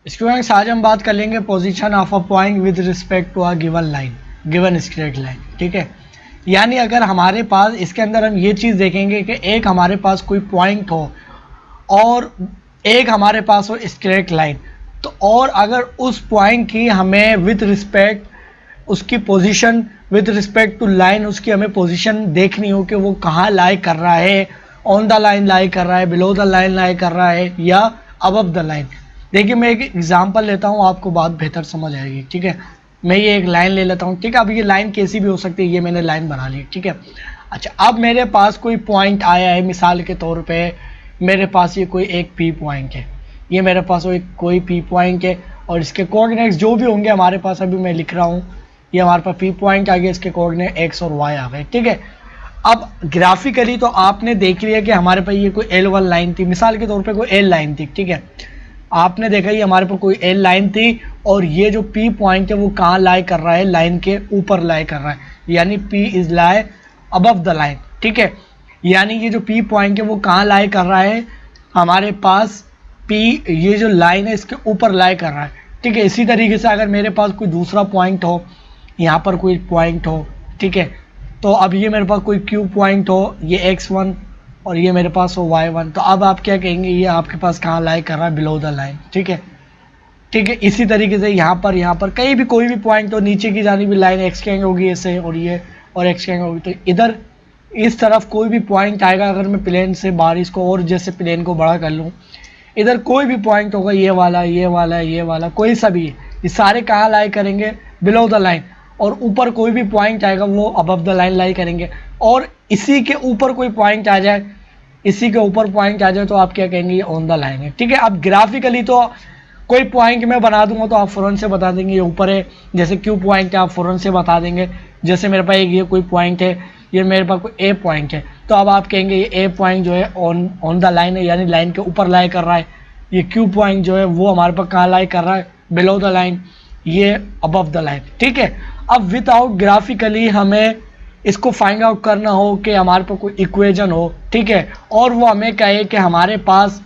Students आज हम बात कर लेंगे position of a point with respect to a given line, given straight line. ठीक है, यानी अगर हमारे पास इसके अंदर हम ये चीज़ देखेंगे कि एक हमारे पास कोई पॉइंट हो और एक हमारे पास हो स्ट्रेट लाइन, तो और अगर उस पॉइंट की हमें विद रिस्पेक्ट उसकी position with respect to line, उसकी हमें पोजीशन देखनी हो कि वो कहाँ लाई कर रहा है, ऑन द लाइन लाई कर रहा है, बिलो द लाइन लाई कर रहा है या अबव द लाइन। देखिए मैं एक एग्जांपल लेता हूँ, आपको बात बेहतर समझ आएगी। ठीक है, मैं ये एक लाइन ले लेता हूँ। ठीक है, अब ये लाइन कैसी भी हो सकती है, ये मैंने लाइन बना ली। ठीक है, अच्छा अब मेरे पास कोई पॉइंट आया है, मिसाल के तौर पे मेरे पास ये कोई एक पी पॉइंट है, ये मेरे पास कोई पी पॉइंट है और इसके कोऑर्डिनेट्स जो भी होंगे हमारे पास, अभी मैं लिख रहा हूँ, ये हमारे पास पी पॉइंट आ गया, इसके कोऑर्डिनेट एक्स और वाई आ गए। ठीक है, अब ग्राफिकली तो आपने देख लिया कि हमारे पास ये कोई एल वन लाइन थी, मिसाल के तौर पे कोई एल लाइन थी। ठीक है, आपने देखा ये हमारे पास कोई एल लाइन थी और ये जो पी पॉइंट है वो कहाँ लाई कर रहा है, लाइन के ऊपर लाई कर रहा है, यानी P is lie above the line. ठीक है, यानी ये जो पी पॉइंट है वो कहाँ लाई कर रहा है, हमारे पास पी ये जो लाइन है इसके ऊपर लाई कर रहा है। ठीक है, इसी तरीके से अगर मेरे पास कोई दूसरा पॉइंट हो, यहाँ पर कोई पॉइंट हो, ठीक है, तो अब ये मेरे पास कोई क्यू पॉइंट हो, ये x1 और ये मेरे पास हो y1, तो अब आप क्या कहेंगे, ये आपके पास कहाँ लाई कर रहा है, बिलो द लाइन। ठीक है, ठीक है, इसी तरीके से यहाँ पर कहीं भी कोई भी पॉइंट हो, नीचे की जानी भी लाइन एक्स कैंग होगी ऐसे, और ये और एक्स कैंग होगी, तो इधर इस तरफ कोई भी पॉइंट आएगा, अगर मैं प्लेन से बाहर इसको और जैसे प्लेन को बड़ा कर लूँ, इधर कोई भी पॉइंट होगा, ये वाला ये वाला ये वाला कोई सा भी, ये सारे कहाँ लाई करेंगे, बिलो द लाइन, और ऊपर कोई भी पॉइंट आएगा वो अबव द लाइन लाई करेंगे। और इसी के ऊपर कोई पॉइंट आ जाए, इसी के ऊपर पॉइंट आ जाए, तो आप क्या कहेंगे, ये ऑन द लाइन है। ठीक है, अब ग्राफिकली तो कोई पॉइंट मैं बना दूंगा तो आप फ़ौरन से बता देंगे ये ऊपर है, जैसे क्यू पॉइंट है आप फ़ौरन से बता देंगे। जैसे मेरे पास ये कोई पॉइंट है, ये मेरे पास कोई ए पॉइंट है, तो अब आप कहेंगे ये ए पॉइंट जो है ऑन द लाइन है, यानी लाइन के ऊपर लाई कर रहा है। ये क्यू पॉइंट जो है वो हमारे पास कहाँ लाई कर रहा है, बिलो द लाइन, ये अबव द लाइन। ठीक है, अब विदाउट ग्राफिकली हमें इसको फाइंड आउट करना हो कि हमारे पास कोई इक्वेशन हो, ठीक है, और वो हमें कहे कि हमारे पास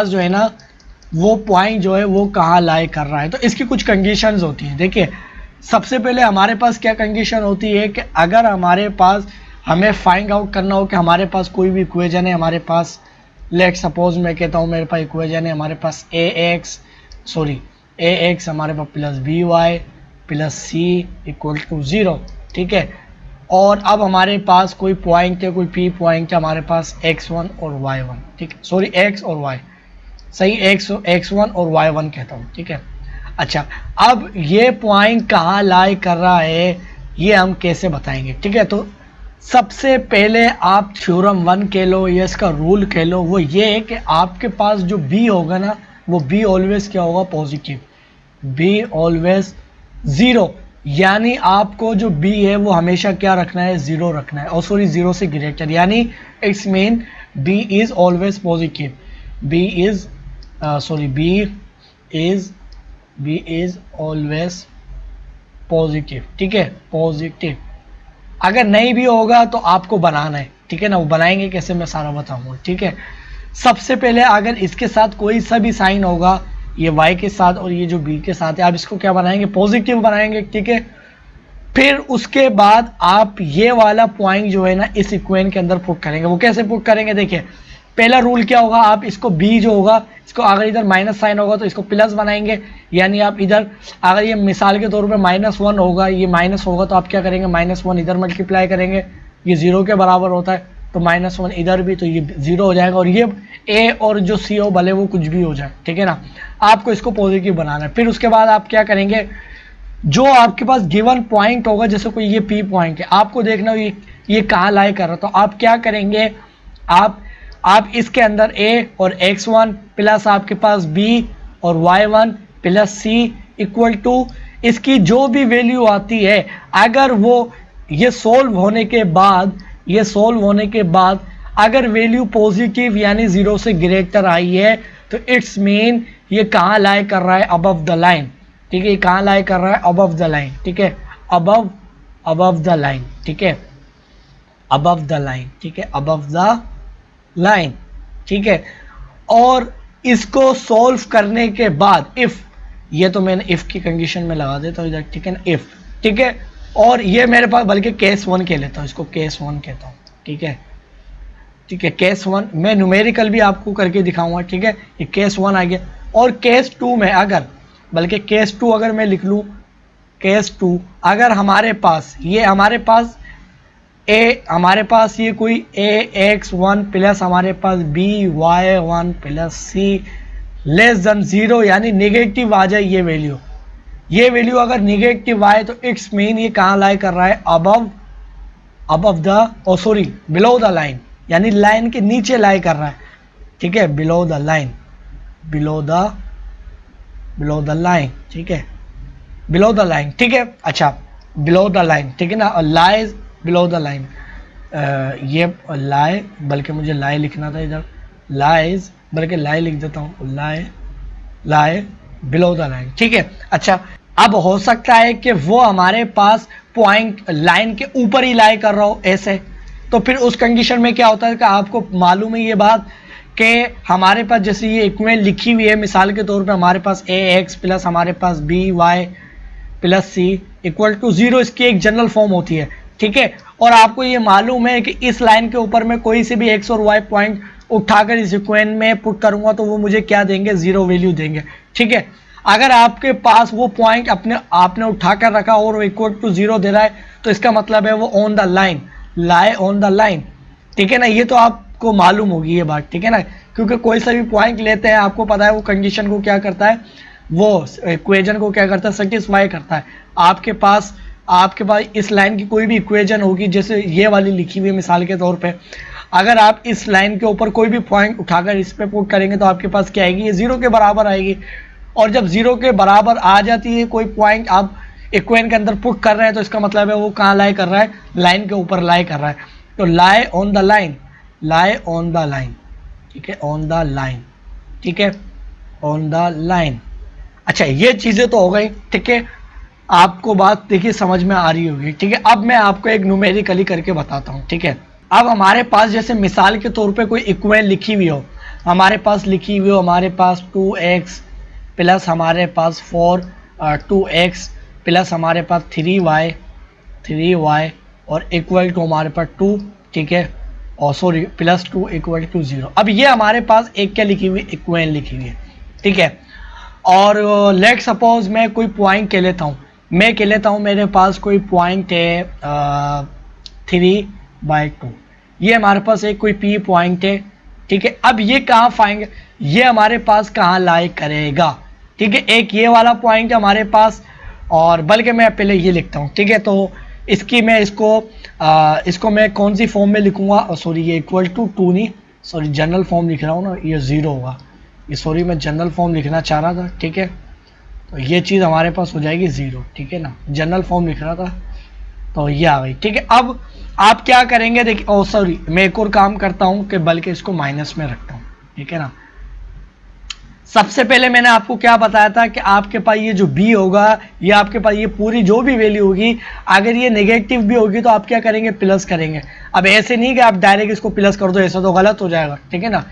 जो है ना वो पॉइंट जो है वो कहाँ लाई कर रहा है, तो इसकी कुछ कंडीशंस होती हैं। देखिए सबसे पहले हमारे पास क्या कंडीशन होती है कि अगर हमारे पास हमें फाइंड आउट करना हो कि हमारे पास कोई भी इक्वेशन है, हमारे पास लेट सपोज मैं कहता हूँ मेरे पास इक्वेशन है, हमारे पास ए एक्स हमारे पास plus B Y plus C equal to 0। ठीक है, और अब हमारे पास कोई पॉइंट है, कोई पी पॉइंट है हमारे पास x1 और y1। ठीक है, सॉरी x और y, सही, x1 और y1 कहता हूँ। ठीक है, अच्छा अब ये पॉइंट कहाँ लाई कर रहा है ये हम कैसे बताएंगे। ठीक है, तो सबसे पहले आप थ्योरम 1 कह लो या इसका रूल कह लो, वो ये है कि आपके पास जो b होगा ना, वो b ऑलवेज क्या होगा, पॉजिटिव, b ऑलवेज 0, यानी आपको जो b है वो हमेशा क्या रखना है, 0 रखना है, और सॉरी 0 से ग्रेटर, यानी it's mean b is always positive, b is always positive. ठीक है, पॉजिटिव। अगर नहीं भी होगा तो आपको बनाना है, ठीक है ना, वो बनाएंगे कैसे मैं सारा बताऊंगा। ठीक है, सबसे पहले अगर इसके साथ कोई सा भी साइन होगा, ये y के साथ और ये जो b के साथ है, आप इसको क्या बनाएंगे, पॉजिटिव बनाएंगे। ठीक है, फिर उसके बाद आप ये वाला पॉइंट जो है ना इस इक्वेशन के अंदर पुट करेंगे। वो कैसे पुट करेंगे, देखिए पहला रूल क्या होगा, आप इसको b जो होगा, इसको अगर इधर माइनस साइन होगा तो इसको प्लस बनाएंगे, यानी आप इधर अगर ये मिसाल के तौर पे -1 होगा, ये माइनस होगा, तो आप क्या करेंगे, -1 इधर मल्टीप्लाई करेंगे, ये 0 के बराबर होता है, तो -1 इधर भी, तो ये 0 हो जाएगा, और ये a और जो c हो भले वो कुछ भी हो जाए। ठीक है ना, आपको इसको पॉजिटिव बनाना है। फिर उसके बाद आप क्या करेंगे, जो आपके पास गिवन पॉइंट होगा, जैसे कोई ये पी पॉइंट है, आपको देखना हो ये कहाँ लाई कर रहा है, तो आप क्या करेंगे, आप इसके अंदर a और x1 प्लस आपके पास b और y1 plus c equal to इसकी जो भी वैल्यू आती है, अगर वो ये सोल्व होने के बाद अगर वैल्यू पॉजिटिव यानी 0 से ग्रेटर आई है, तो इट्स मीन ये कहाँ लाई कर रहा है, अबव द लाइन। ठीक है, ये कहाँ लाई कर रहा है, अबव द लाइन। ठीक है, अबव द लाइन। ठीक है, अबव द लाइन। ठीक है, अबव द लाइन। ठीक है, और इसको सॉल्व करने के बाद इफ, ये तो मैंने इफ की कंडीशन में लगा देता हूँ इधर, ठीक है ना, इफ, ठीक है। और ये मेरे पास बल्कि केस 1 कह लेता हूँ, इसको केस 1 कहता हूँ, ठीक है, ठीक है। केस 1 मैं न्यूमेरिकल भी आपको करके दिखाऊंगा, ठीक है। ये केस 1 आ गया। और केस 2 में अगर, बल्कि केस 2 अगर मैं लिख लूँ, केस 2 अगर हमारे पास ये हमारे पास ये कोई ax1 प्लस हमारे पास by1 plus c less than 0 यानी निगेटिव आ जाए ये वैल्यू अगर निगेटिव आए तो इट्स मीन ये कहाँ लाई कर रहा है, above the sorry below the line, यानी लाइन के नीचे लाई कर रहा है, ठीक है, below the line, below the line, ठीक है, बिलो द लाइन, ठीक है। अच्छा, बिलो द लाइन, ठीक है ना, और लाइज बिलो द लाइन, ये लाई, बल्कि मुझे लाई लिखना था इधर, लाइज, बल्कि लाई लिख देता हूँ, लाई बिलो द लाइन, ठीक है। अच्छा, अब हो सकता है कि वो हमारे पास पॉइंट लाइन के ऊपर ही लाई कर रहा हो ऐसे, तो फिर उस कंडीशन में क्या होता है कि आपको मालूम है ये बात कि हमारे पास जैसे ये इक्वेशन लिखी हुई है, मिसाल के तौर पे हमारे पास ax प्लस हमारे पास by plus C equal to 0 इसकी एक जनरल फॉर्म होती है, ठीक है। और आपको ये मालूम है कि इस लाइन के ऊपर मैं कोई से भी x और y पॉइंट उठाकर इस इक्वेशन में पुट करूंगा तो वो मुझे क्या देंगे, 0 वैल्यू देंगे, ठीक है। अगर आपके पास वो पॉइंट आपने उठाकर रखा और वो इक्वल टू 0 दे रहा है तो इसका मतलब है वो on the line, lie on the line, ठीक है ना। ये तो आपको मालूम होगी ये बात, ठीक है ना, क्योंकि कोई सा भी पॉइंट लेते हैं आपको पता है वो कंडीशन को क्या करता है, वो इक्वेशन को क्या करता है, सेटिस्फाई करता है। आपके पास इस लाइन की कोई भी इक्वेशन होगी, जैसे ये वाली लिखी हुई है मिसाल के तौर पे, अगर आप इस लाइन के ऊपर कोई भी पॉइंट उठाकर इस पे पुट करेंगे तो आपके पास क्या आएगी, ये 0 के बराबर आएगी। और जब 0 के बराबर आ जाती है कोई पॉइंट आप इक्वेशन के अंदर पुट कर रहे हैं तो इसका मतलब है वो कहाँ लाई कर रहा है, लाइन के ऊपर लाई कर रहा है। तो lie on the line, lie on the line, ठीक है, ऑन द लाइन, ठीक है, ऑन द लाइन। अच्छा, ये चीज़ें तो हो गई, ठीक है, आपको बात देखिए समझ में आ रही होगी, ठीक है। अब मैं आपको एक न्यूमेरिकली करके बताता हूँ, ठीक है। अब हमारे पास जैसे मिसाल के तौर पे कोई इक्वेशन लिखी हुई हो, हमारे पास 2x प्लस हमारे पास 2x प्लस हमारे पास 3y और इक्वल टू हमारे पास 2, ठीक है, और सॉरी प्लस 2 इक्वल टू 0। अब ये हमारे पास एक क्या लिखी हुई, इक्वेशन लिखी हुई है, ठीक है। और लेट सपोज मैं कोई पॉइंट कह लेता हूँ, मेरे पास कोई पॉइंट है 3/2, ये हमारे पास एक कोई P पॉइंट है, ठीक है। अब ये कहाँ पाएंगे, ये हमारे पास कहाँ लाई करेगा, ठीक है। एक ये वाला पॉइंट है हमारे पास, और बल्कि मैं पहले ये लिखता हूँ, ठीक है। तो इसकी मैं इसको मैं कौन सी फॉर्म में लिखूंगा, सॉरी ये इक्वल टू 2 नहीं, सॉरी जनरल फॉर्म लिख रहा हूँ ना, ये 0 होगा, ये सॉरी मैं जनरल फॉर्म लिखना चाह रहा था, ठीक है। तो ये चीज़ हमारे पास हो जाएगी 0, ठीक है ना, जनरल फॉर्म लिख रहा था तो ये आ गई, ठीक है। अब आप क्या करेंगे, देखिए सॉरी मैं एक और काम करता हूँ कि बल्कि इसको माइनस में रखता हूँ, ठीक है ना। सबसे पहले मैंने आपको क्या बताया था कि आपके पास ये जो b होगा, ये आपके पास ये पूरी जो भी वैल्यू होगी, अगर ये नेगेटिव भी होगी तो आप क्या करेंगे, प्लस करेंगे। अब ऐसे नहीं कि आप डायरेक्ट इसको प्लस कर दो, ऐसा तो गलत हो जाएगा, ठीक है ना।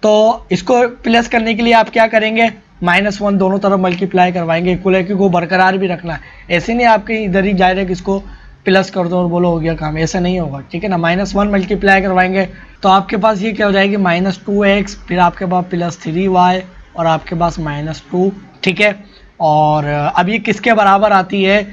तो इसको प्लस करने के लिए आप क्या करेंगे, -1 दोनों तरफ मल्टीप्लाई करवाएंगे, इक्वलिटी को बरकरार भी रखना है। ऐसे नहीं आपके इधर ही डायरेक्ट इसको प्लस कर दो और बोलो हो गया काम, ऐसा नहीं होगा, ठीक है ना। -1 मल्टीप्लाई करवाएंगे तो आपके पास ये क्या हो जाएगी, -2x, फिर आपके पास +3y और आपके पास -2, ठीक है। और अब ये किसके बराबर आती है,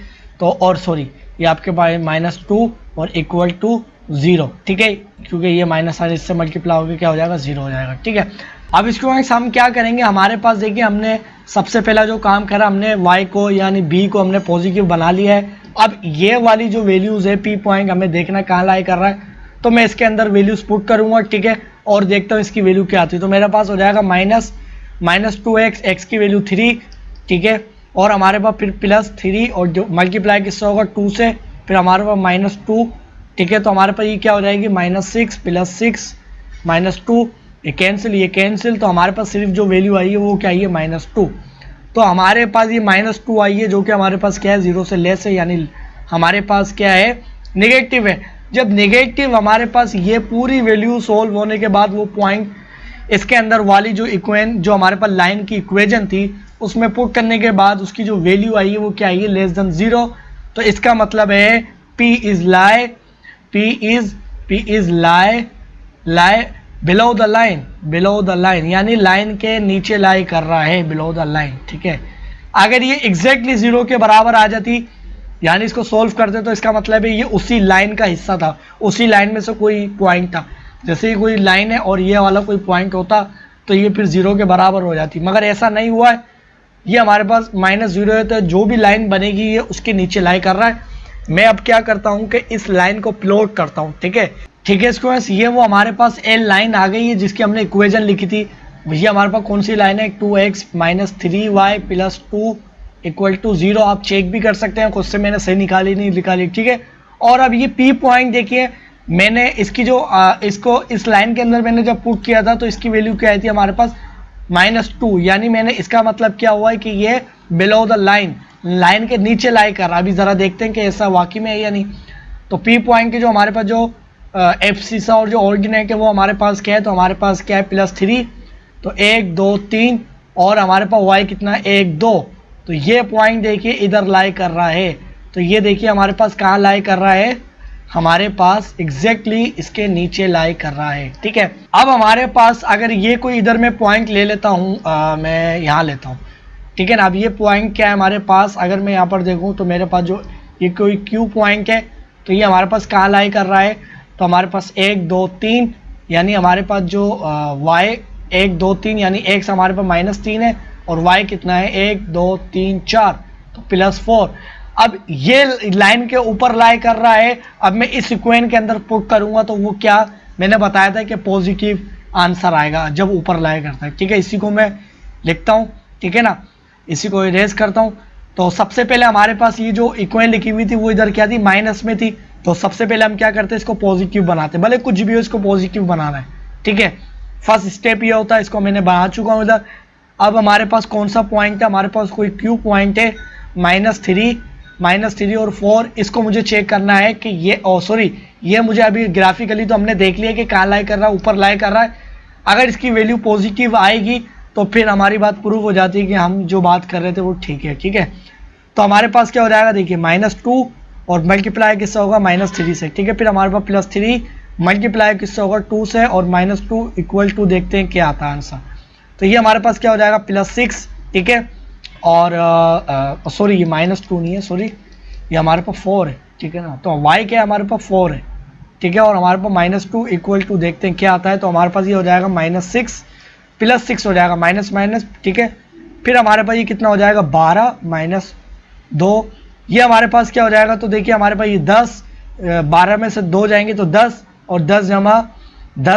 तो और सॉरी ये आपके पास -2 और इक्वल टू 0, ठीक है, क्योंकि ये माइनस साइन इससे मल्टीप्लाई होकर क्या हो जाएगा, 0 हो जाएगा, ठीक है। अब इसको हम क्या करेंगे, हमारे पास देखिए हमने सबसे पहला जो काम करा, हमने y को यानी b को हमने पॉजिटिव बना लिया है। अब ये वाली जो वैल्यूज़ है P पॉइंट हमें देखना कहाँ लाई कर रहा है, तो मैं इसके अंदर वैल्यूज पुट करूँगा, ठीक है, और देखता हूँ इसकी वैल्यू क्या आती है। तो मेरे पास हो जाएगा -2x, x की वैल्यू 3, ठीक है, और हमारे पास फिर +3 और जो मल्टीप्लाई किससे होगा 2 से, फिर हमारे पास -2, ठीक है। तो हमारे पास ये क्या हो जाएगी, -6 +6 -2, ये कैंसिल, तो हमारे पास सिर्फ जो वैल्यू आई है वो क्या आई है, -2। तो हमारे पास ये -2 आई है जो कि हमारे पास क्या है, 0 से लेस है, यानी हमारे पास क्या है, नेगेटिव है। जब नेगेटिव हमारे पास ये पूरी वैल्यू सोल्व होने के बाद वो पॉइंट इसके अंदर वाली जो इक्वेशन जो हमारे पास लाइन की इक्वेशन थी उसमें पुट करने के बाद उसकी जो वैल्यू आई है वो क्या आई है, लेस देन 0। तो इसका मतलब है P is lie below the line, यानी लाइन के नीचे लाई कर रहा है, बिलो द लाइन। ठीक है, अगर ये एग्जैक्टली 0 के बराबर आ जाती, यानी इसको सोल्व करते, तो इसका मतलब है ये उसी लाइन का हिस्सा था, उसी लाइन में से कोई पॉइंट था। जैसे ही कोई लाइन है और ये वाला कोई पॉइंट होता तो ये फिर 0 के बराबर हो जाती, मगर ऐसा नहीं हुआ है। ये हमारे पास -0 है, तो जो भी लाइन बनेगी ये उसके नीचे लाई कर रहा है। मैं अब क्या करता हूँ कि इस लाइन को प्लॉट करता हूँ। ठीक है स्टूडेंट्स, ये वो हमारे पास एल लाइन आ गई है जिसकी हमने इक्वेशन लिखी थी। भैया हमारे पास कौन सी लाइन है, 2x - 3y + 2 = 0। आप चेक भी कर सकते हैं, खुद से मैंने सही निकाली नहीं निकाली। ठीक है, और अब ये P पॉइंट देखिए, मैंने इसकी जो इसको इस लाइन के अंदर मैंने जब पुट किया था तो इसकी वैल्यू क्या आई थी हमारे पास -2, यानी मैंने इसका मतलब क्या हुआ है कि ये बिलो द लाइन के नीचे लाई कर रहा। अभी ज़रा देखते हैं कि ऐसा वाकई में है या नहीं। तो P पॉइंट के जो हमारे पास जो एब्सिसा और जो ऑर्डिनेट है वो हमारे पास क्या है, तो हमारे पास क्या है +3, तो 1 2 3, और हमारे पास y कितना है 1 2। तो ये पॉइंट देखिए इधर लाई कर रहा है, तो ये देखिए हमारे पास कहाँ लाई कर रहा है, हमारे पास एग्जैक्टली इसके नीचे लाई कर रहा है। ठीक है, अब हमारे पास अगर ये कोई इधर मैं पॉइंट ले लेता हूँ, मैं यहाँ लेता हूँ। ठीक है ना, अब ये पॉइंट क्या है हमारे पास, अगर मैं यहाँ पर देखूँ तो मेरे पास जो ये कोई Q पॉइंट है, तो ये हमारे पास कहाँ लाई कर रहा है, तो हमारे पास 1 2 3, यानी हमारे पास जो y 1 2 3, यानी x हमारे पास -3 है और y कितना है 1 2 3 4, तो +4। अब ये लाइन के ऊपर लाई कर रहा है। अब मैं इस इक्वेशन के अंदर पुट करूंगा तो वो क्या, मैंने बताया था कि पॉजिटिव आंसर आएगा जब ऊपर लाई करता है। ठीक है, इसी को मैं लिखता हूँ। ठीक है ना, इसी को इरेज करता हूँ। तो सबसे पहले हमारे पास ये जो इक्वेशन लिखी हुई थी वो इधर क्या थी, माइनस में थी। तो सबसे पहले हम क्या करते हैं, इसको पॉजिटिव बनाते हैं, भले कुछ भी हो इसको पॉजिटिव बनाना है। ठीक है, फर्स्ट स्टेप ये होता है, इसको मैंने बना चुका हूँ इधर। अब हमारे पास कौन सा पॉइंट है, हमारे पास कोई Q पॉइंट है, -3 और 4। इसको मुझे चेक करना है कि ये सॉरी, ये मुझे अभी ग्राफिकली तो हमने देख लिया कि कहाँ लाई कर रहा है, ऊपर लाई कर रहा है। अगर इसकी वैल्यू पॉजिटिव आएगी तो फिर हमारी बात प्रूव हो जाती है कि हम जो बात कर रहे थे वो ठीक है। ठीक है, तो हमारे पास क्या हो जाएगा, देखिए -2 और मल्टीप्लाई किससे होगा, -3 से। ठीक है, फिर हमारे पास +3 मल्टीप्लाई किससे होगा, 2 से, और -2 = देखते हैं क्या आता है आंसर। तो ये हमारे पास क्या हो जाएगा, +6। ठीक है, और सॉरी ये -2 नहीं है, सॉरी ये हमारे पास 4 है। ठीक है ना, तो y क्या है हमारे पास 4 है। ठीक है, और हमारे पास -2 = देखते हैं क्या आता है। तो हमारे पास ये हो जाएगा -6 +6 हो जाएगा, माइनस माइनस। ठीक है, फिर हमारे पास ये कितना हो जाएगा, 12 - 2, ये हमारे पास क्या हो जाएगा, तो देखिए हमारे पास ये 10, 12 में से 2 जाएंगे तो 10, और 10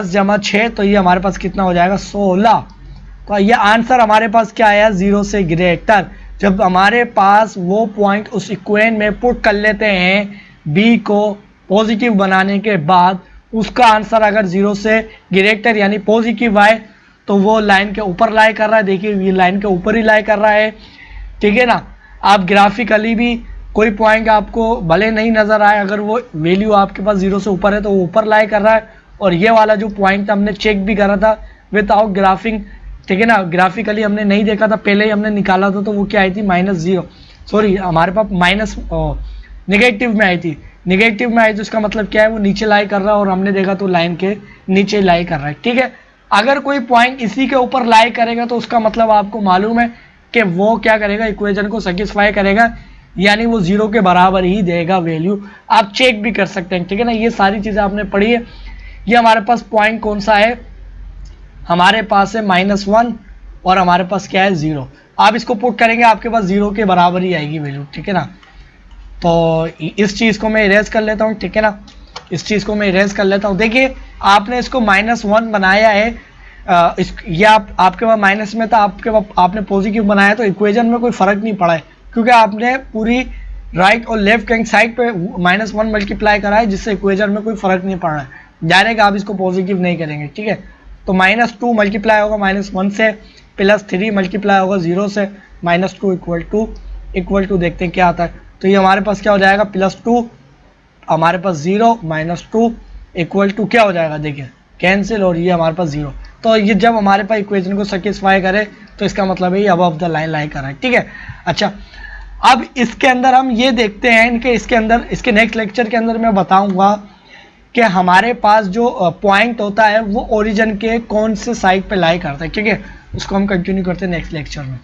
जमा 6, तो ये हमारे पास कितना हो जाएगा, 16। तो ये आंसर हमारे पास क्या आया, 0 से ग्रेटर। जब हमारे पास वो पॉइंट उस इक्वेशन में पुट कर लेते हैं बी को पॉजिटिव बनाने के बाद, उसका आंसर अगर 0 से ग्रेटर यानी पॉजिटिव आए तो वो लाइन के ऊपर लाई कर रहा है। देखिए ये लाइन के ऊपर ही लाई कर रहा है। ठीक है ना, आप ग्राफिकली भी कोई पॉइंट आपको भले नहीं नजर आए, अगर वो वैल्यू आपके पास 0 से ऊपर है तो वो ऊपर लाई कर रहा है। और ये वाला जो पॉइंट हमने चेक भी करा था विदाउट ग्राफिंग, ठीक है ना, ग्राफिकली हमने नहीं देखा था, पहले ही हमने निकाला था, तो वो क्या आई थी, -0, सॉरी हमारे पास नेगेटिव में आई थी। नेगेटिव में आई तो इसका मतलब क्या है, वो नीचे लाई कर रहा है, और हमने देखा तो लाइन के नीचे लाई कर रहा है। ठीक है, अगर कोई पॉइंट इसी के ऊपर लाई करेगा तो उसका मतलब आपको मालूम है कि वो क्या करेगा, इक्वेशन को सेटिस्फाई करेगा, यानी वो 0 के बराबर ही देगा वैल्यू। आप चेक भी कर सकते हैं। ठीक है ना, ये सारी चीज़ें आपने पढ़ी है। ये हमारे पास पॉइंट कौन सा है, हमारे पास है -1 और हमारे पास क्या है 0। आप इसको पुट करेंगे आपके पास 0 के बराबर ही आएगी वैल्यू। ठीक है ना, तो इस चीज़ को मैं इरेज कर लेता हूँ। ठीक है ना, इस चीज़ को मैं इरेज कर लेता हूँ। देखिए आपने इसको -1 बनाया है, ये आपके पास माइनस में था, आपने पॉजिटिव बनाया, तो इक्वेशन में कोई फ़र्क नहीं पड़ा है, क्योंकि आपने पूरी राइट और लेफ्ट हैंड साइड पे -1 मल्टीप्लाई करा है, जिससे इक्वेशन में कोई फ़र्क नहीं पड़ रहा है। डायरेक्ट आप इसको पॉजिटिव नहीं करेंगे। ठीक है, तो -2 मल्टीप्लाई होगा -1 से, +3 मल्टीप्लाई होगा 0 से, -2 = देखते हैं क्या आता है। तो ये हमारे पास क्या हो जाएगा, +2, हमारे पास 0 -2 = क्या हो जाएगा, देखिए कैंसिल, और ये हमारे पास 0। तो ये जब हमारे पास इक्वेशन को सेटिस्फाई करे तो इसका मतलब है ये अबव द लाइन लाई कर रहा है, ठीक है। अच्छा, अब इसके अंदर हम ये देखते हैं इनके इसके अंदर इसके नेक्स्ट लेक्चर के अंदर मैं बताऊंगा कि हमारे पास जो पॉइंट होता है वो ओरिजिन के कौन से साइड पे लाई करता है, ठीक है। उसको हम कंटिन्यू करते हैं नेक्स्ट लेक्चर में।